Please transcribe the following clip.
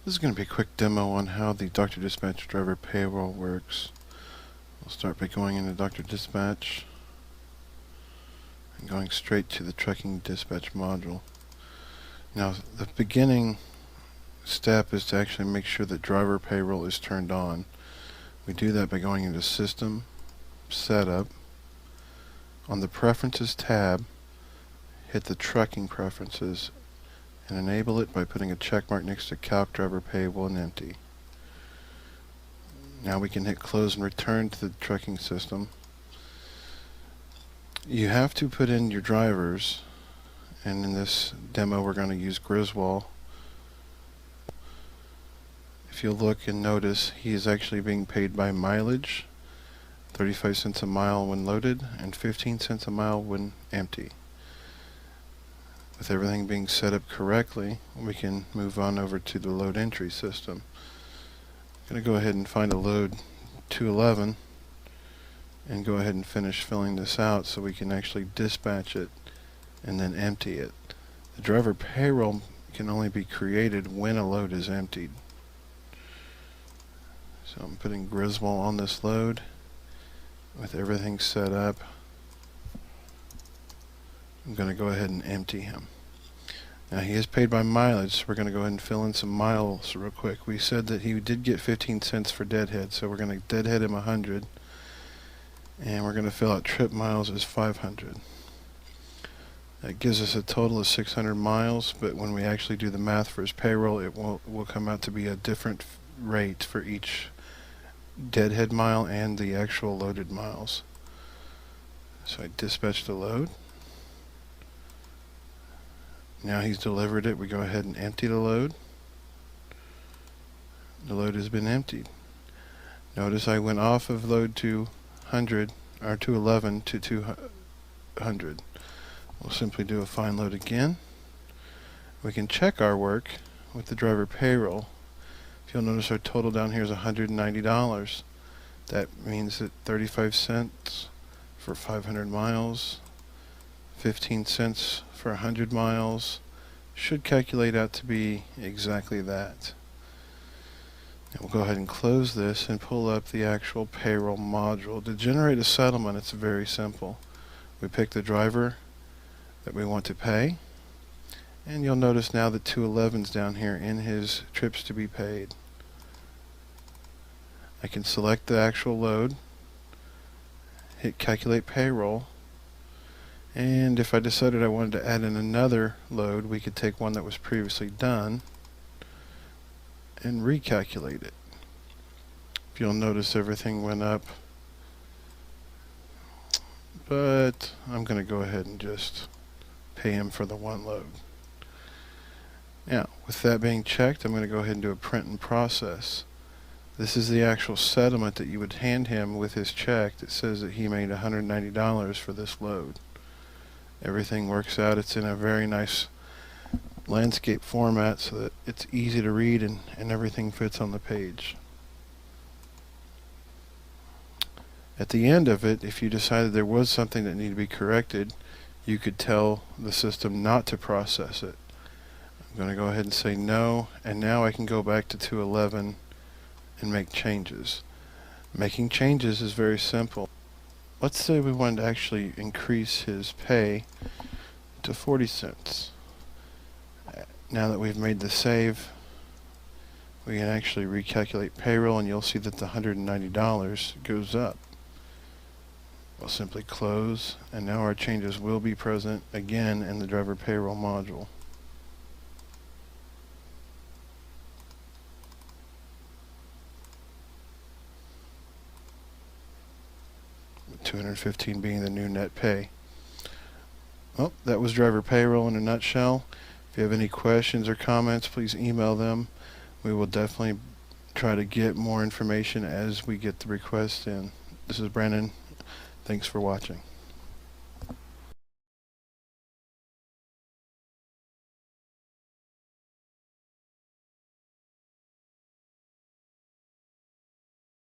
This is going to be a quick demo on how the Dr. Dispatch driver payroll works. We'll start by going into Dr. Dispatch and going straight to the trucking dispatch module. Now, the beginning step is to actually make sure that driver payroll is turned on. We do that by going into System, Setup. On the Preferences tab, hit the Trucking Preferences and enable it by putting a check mark next to Calc Driver Payable and Empty. Now we can hit Close and return to the trucking system. You have to put in your drivers, and in this demo we're going to use Griswold. If you'll look and notice, he is actually being paid by mileage, 35 cents a mile when loaded and 15 cents a mile when empty. With everything being set up correctly, we can move on over to the load entry system. I'm going to go ahead and find a load 211 and go ahead and finish filling this out so we can actually dispatch it and then empty it. The driver payroll can only be created when a load is emptied. So I'm putting Griswold on this load with everything set up. I'm going to go ahead and empty him. Now he is paid by mileage, so we're going to go ahead and fill in some miles real quick. We said that he did get 15 cents for deadhead, so we're going to deadhead him 100, and we're going to fill out trip miles as 500. That gives us a total of 600 miles, but when we actually do the math for his payroll, it will come out to be a different rate for each deadhead mile and the actual loaded miles. So I dispatch the load. Now he's delivered it. We go ahead and empty the load. The load has been emptied. Notice I went off of load 200 or 211 to 200. We'll simply do a find load again. We can check our work with the driver payroll. If you'll notice, our total down here is $190. That means that 35 cents for 500 miles, 15 cents for 100 miles should calculate out to be exactly that. And we'll go ahead and close this and pull up the actual payroll module. To generate a settlement, it's very simple. We pick the driver that we want to pay, and you'll notice now that 211's down here in his trips to be paid. I can select the actual load, hit calculate payroll, and if I decided I wanted to add in another load, we could take one that was previously done and recalculate it. If you'll notice, everything went up, but I'm going to go ahead and just pay him for the one load. Now, with that being checked, I'm going to go ahead and do a print and process. This is the actual settlement that you would hand him with his check that says that he made $190 for this load. Everything works out. It's in a very nice landscape format so that it's easy to read and everything fits on the page. At the end of it, if you decided there was something that needed to be corrected, you could tell the system not to process it. I'm going to go ahead and say no, and now I can go back to 211 and make changes. Making changes is very simple. Let's say we wanted to actually increase his pay to 40 cents. Now that we've made the save, we can actually recalculate payroll, and you'll see that the $190 goes up. We'll simply close, and now our changes will be present again in the driver payroll module. With 215 being the new net pay. Well, that was driver payroll in a nutshell. If you have any questions or comments, please email them. We will definitely try to get more information as we get the requests in. This is Brandon. Thanks for watching.